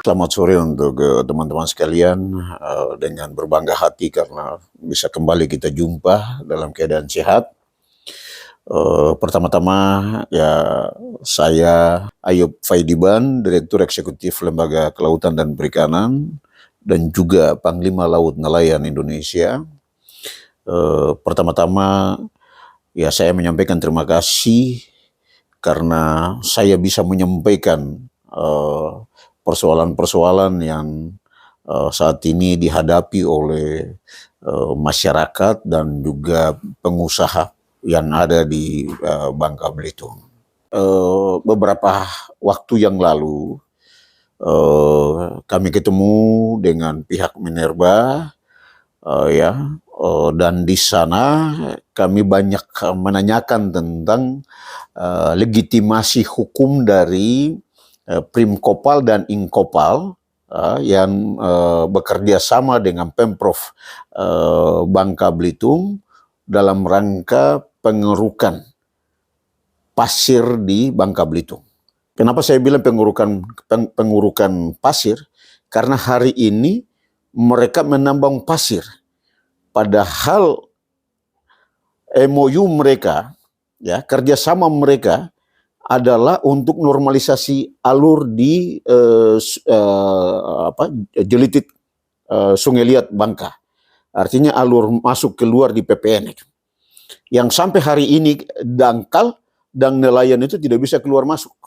Selamat sore untuk teman-teman sekalian, dengan berbangga hati karena bisa kembali kita jumpa dalam keadaan sehat. Pertama-tama ya saya Ayub Faidiban, Direktur Eksekutif Lembaga Kelautan dan Perikanan dan juga Panglima Laut Nelayan Indonesia. Pertama-tama ya saya menyampaikan terima kasih karena saya bisa menyampaikan persoalan-persoalan yang saat ini dihadapi oleh masyarakat dan juga pengusaha yang ada di Bangka Belitung. Beberapa waktu yang lalu kami ketemu dengan pihak Minerba, dan di sana kami banyak menanyakan tentang legitimasi hukum dari Primkopal dan Inkopal yang bekerja sama dengan Pemprov Bangka Belitung dalam rangka pengerukan pasir di Bangka Belitung. Kenapa saya bilang pengurukan pasir? Karena hari ini mereka menambang pasir, padahal MOU mereka, ya, kerjasama mereka adalah untuk normalisasi alur di Jelitit Sungai Liat Bangka. Artinya alur masuk keluar di PPN itu. Yang sampai hari ini dangkal dan nelayan itu tidak bisa keluar masuk.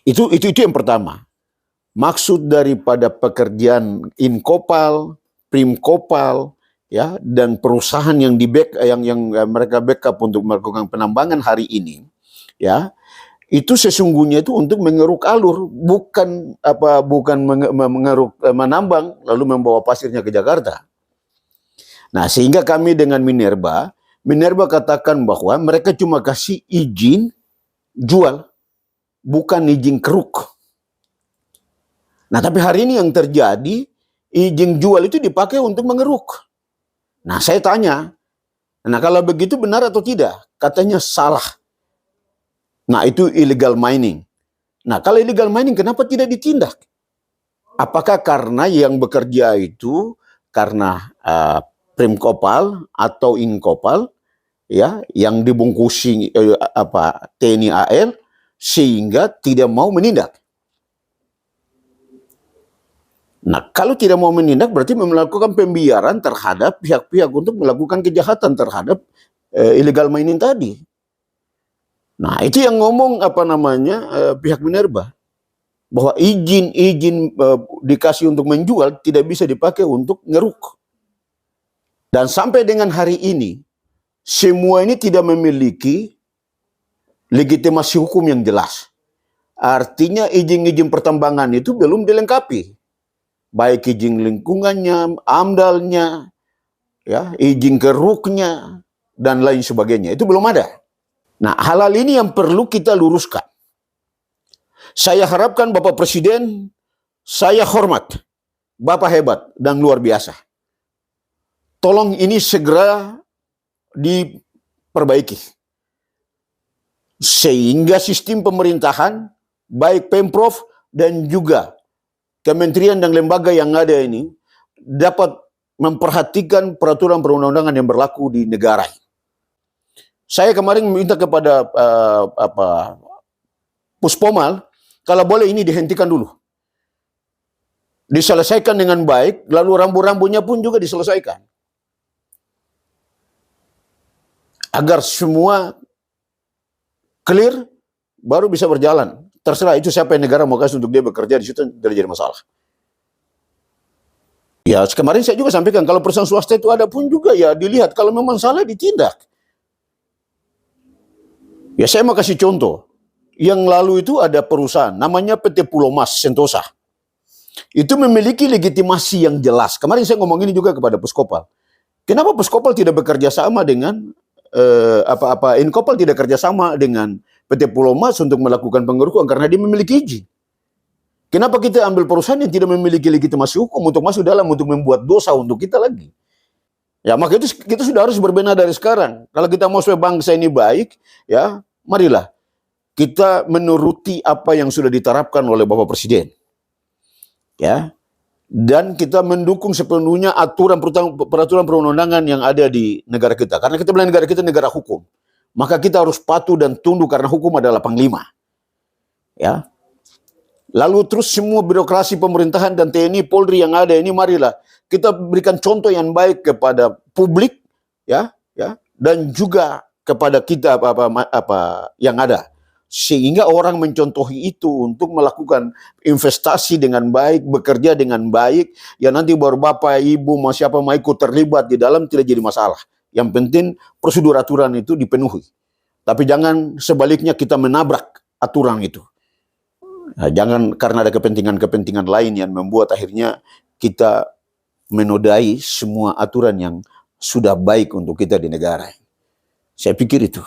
Itu yang pertama. Maksud daripada pekerjaan Inkopal, Primkopal, ya, dan perusahaan yang mereka backup untuk melakukan penambangan hari ini, ya, itu sesungguhnya itu untuk mengeruk alur, bukan mengeruk menambang lalu membawa pasirnya ke Jakarta. Nah, sehingga kami dengan Minerba katakan bahwa mereka cuma kasih izin jual, bukan izin keruk. Nah, tapi hari ini yang terjadi, izin jual itu dipakai untuk mengeruk. Nah, saya tanya, nah kalau begitu benar atau tidak? Katanya salah. Nah, itu illegal mining. Nah, kalau illegal mining kenapa tidak ditindak? Apakah karena yang bekerja itu karena Primkopal atau Inkopal, ya, yang dibungkusi TNI AL sehingga tidak mau menindak? Nah, kalau tidak mau menindak berarti melakukan pembiaran terhadap pihak-pihak untuk melakukan kejahatan terhadap illegal mining tadi. Nah, itu yang ngomong pihak Minerba, bahwa izin dikasih untuk menjual tidak bisa dipakai untuk ngeruk. Dan sampai dengan hari ini semua ini tidak memiliki legitimasi hukum yang jelas. Artinya izin pertambangan itu belum dilengkapi, baik izin lingkungannya, AMDALnya, ya, izin keruknya dan lain sebagainya, itu belum ada. Nah, hal-hal ini yang perlu kita luruskan. Saya harapkan Bapak Presiden, saya hormat, Bapak hebat dan luar biasa. Tolong ini segera diperbaiki. Sehingga sistem pemerintahan, baik Pemprov dan juga kementerian dan lembaga yang ada ini, dapat memperhatikan peraturan perundang-undangan yang berlaku di negara. Saya kemarin meminta kepada Puspomal, kalau boleh ini dihentikan dulu. Diselesaikan dengan baik, lalu rambu-rambunya pun juga diselesaikan. Agar semua clear, baru bisa berjalan. Terserah itu siapa yang negara mau kasih untuk dia bekerja di situ, tidak jadi masalah. Ya, kemarin saya juga sampaikan, kalau perusahaan swasta itu ada pun juga ya dilihat, kalau memang salah ditindak. Ya, saya mau kasih contoh. Yang lalu itu ada perusahaan, namanya PT Pulau Mas Sentosa. Itu memiliki legitimasi yang jelas. Kemarin saya ngomong ini juga kepada Puskopal. Kenapa Puskopal tidak bekerja sama dengan Inkopal tidak kerjasama dengan PT Pulau Mas untuk melakukan pengerukan? Karena dia memiliki izin. Kenapa kita ambil perusahaan yang tidak memiliki legitimasi hukum untuk masuk dalam untuk membuat dosa untuk kita lagi? Ya, maka itu kita sudah harus berbenah dari sekarang. Kalau kita mau supaya bangsa ini baik, ya, marilah kita menuruti apa yang sudah diterapkan oleh Bapak Presiden. ya. Dan kita mendukung sepenuhnya peraturan perundang-undangan yang ada di negara kita. Karena kita bilang negara kita negara hukum. Maka kita harus patuh dan tunduk karena hukum adalah panglima. Ya. Lalu terus semua birokrasi pemerintahan dan TNI, Polri yang ada ini, marilah kita berikan contoh yang baik kepada publik, ya, dan juga kepada kita apa yang ada. Sehingga orang mencontohi itu untuk melakukan investasi dengan baik, bekerja dengan baik, ya nanti baru bapak, ibu, siapa mau ikut terlibat di dalam tidak jadi masalah. Yang penting prosedur aturan itu dipenuhi. Tapi jangan sebaliknya kita menabrak aturan itu. Nah, jangan karena ada kepentingan-kepentingan lain yang membuat akhirnya kita menodai semua aturan yang sudah baik untuk kita di negara. Saya pikir itu.